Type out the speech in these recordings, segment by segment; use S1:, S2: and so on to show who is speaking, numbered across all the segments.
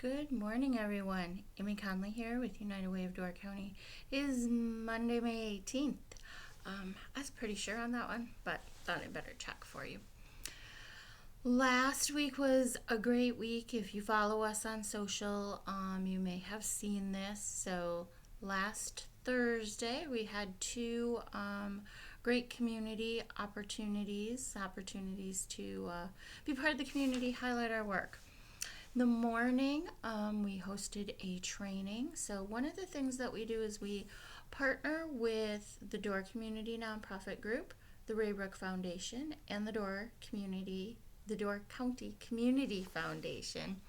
S1: Good morning, everyone. Amy Conley here with United Way of Door County. It is Monday, May 18th. I was pretty sure on that one, but thought I'd better check for you. Last week was a great week. If you follow us on social, you may have seen this. So last Thursday, we had two great community opportunities to be part of the community, highlight our work. In the morning, we hosted a training. So one of the things that we do is we partner with the Door Community nonprofit group, the Raybrook Foundation, and the Door County Community Foundation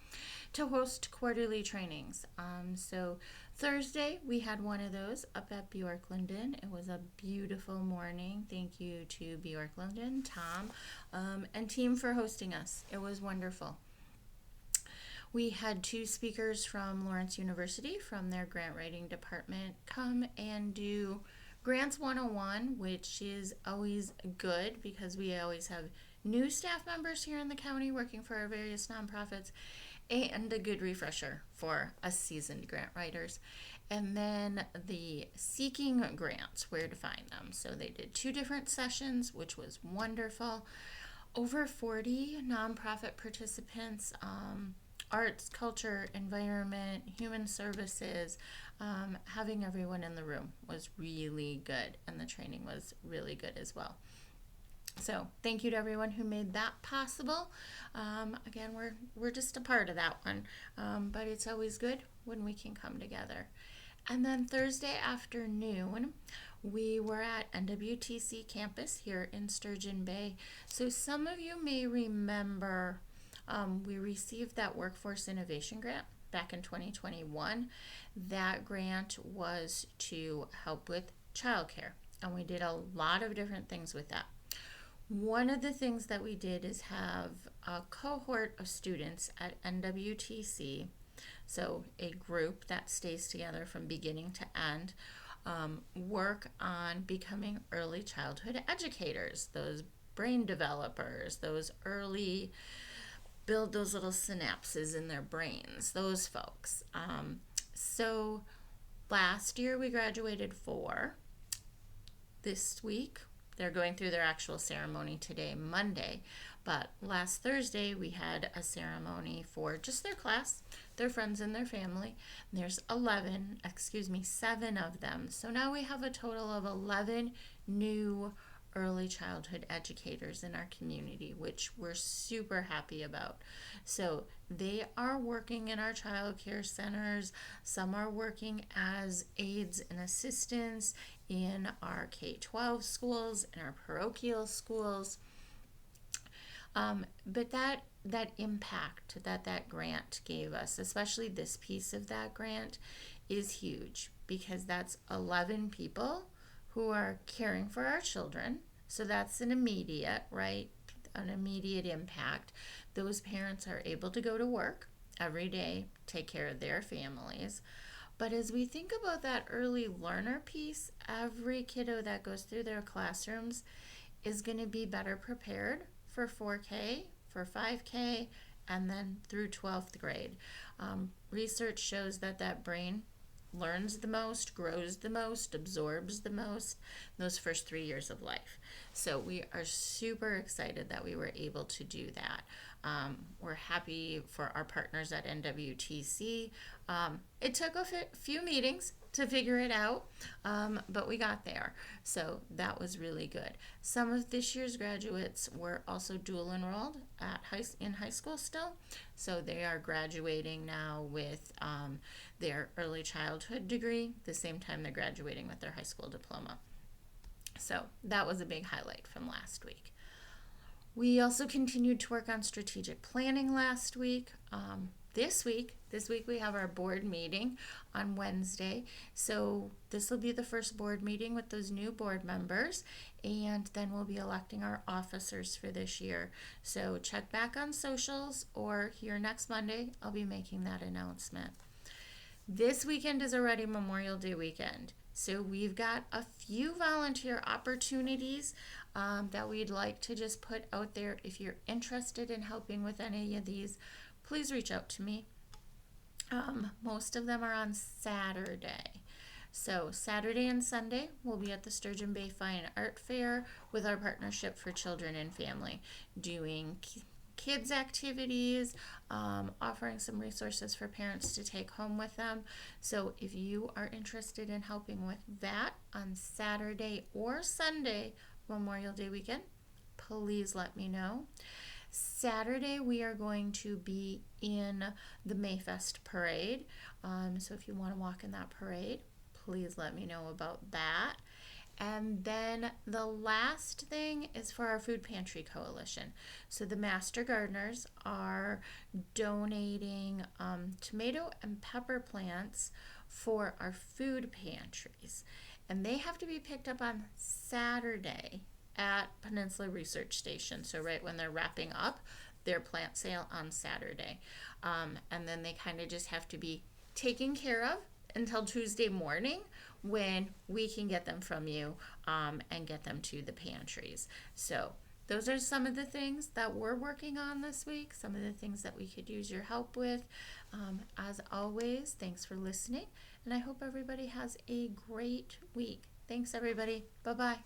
S1: to host quarterly trainings. So Thursday we had one of those up at Bjorklanden. It was a beautiful morning. Thank you to Bjorklanden, Tom, and team for hosting us. It was wonderful. We had two speakers from Lawrence University from their grant writing department come and do Grants 101, which is always good because we always have new staff members here in the county working for our various nonprofits, and a good refresher for us seasoned grant writers. And then the seeking grants, where to find them. So they did two different sessions, which was wonderful. Over 40 nonprofit participants, arts, culture, environment, human services. Having everyone in the room was really good, and the training was really good as well. So thank you to everyone who made that possible. Again, we're just a part of that one, but it's always good when we can come together. And then Thursday afternoon, we were at NWTC campus here in Sturgeon Bay. So some of you may remember we received that Workforce Innovation Grant back in 2021. That grant was to help with childcare, and we did a lot of different things with that. One of the things that we did is have a cohort of students at NWTC, so a group that stays together from beginning to end, work on becoming early childhood educators, those brain developers, those early build those little synapses in their brains, those folks. So last year we graduated 4. This week they're going through their actual ceremony today, Monday. But last Thursday we had a ceremony for just their class, their friends and their family. And there's 7 of them. So now we have a total of 11 new early childhood educators in our community, which we're super happy about. So they are working in our child care centers. Some are working as aides and assistants in our K-12 schools, in our parochial schools. But that impact that grant gave us, especially this piece of that grant, is huge because that's 11 people who are caring for our children. So that's an immediate, right? An immediate impact. Those parents are able to go to work every day, take care of their families. But as we think about that early learner piece, every kiddo that goes through their classrooms is going to be better prepared for 4K, for 5K, and then through 12th grade. Research shows that brain learns the most, grows the most, absorbs the most in those first 3 years of life. So we are super excited that we were able to do that. We're happy for our partners at NWTC. It took a few meetings to figure it out, but we got there. So that was really good. Some of this year's graduates were also dual enrolled in high school still. So they are graduating now with their early childhood degree, the same time they're graduating with their high school diploma. So that was a big highlight from last week. We also continued to work on strategic planning last week. This week we have our board meeting on Wednesday. So this will be the first board meeting with those new board members, and then we'll be electing our officers for this year. So check back on socials, or here next Monday, I'll be making that announcement. This weekend is already Memorial Day weekend. So we've got a few volunteer opportunities that we'd like to just put out there. If you're interested in helping with any of these, please reach out to me. Most of them are on Saturday. So Saturday and Sunday we'll be at the Sturgeon Bay Fine Art Fair with our Partnership for Children and Family, doing kids activities, offering some resources for parents to take home with them. So if you are interested in helping with that on Saturday or Sunday, Memorial Day weekend, please let me know. Saturday, we are going to be in the Mayfest parade. So if you want to walk in that parade, please let me know about that. And then the last thing is for our Food Pantry Coalition. So the Master Gardeners are donating tomato and pepper plants for our food pantries. And they have to be picked up on Saturday at Peninsula Research Station. So right when they're wrapping up their plant sale on Saturday. And then they kind of just have to be taken care of until Tuesday morning when we can get them from you and get them to the pantries. So those are some of the things that we're working on this week, some of the things that we could use your help with. As always, thanks for listening, and I hope everybody has a great week. Thanks, everybody. Bye-bye.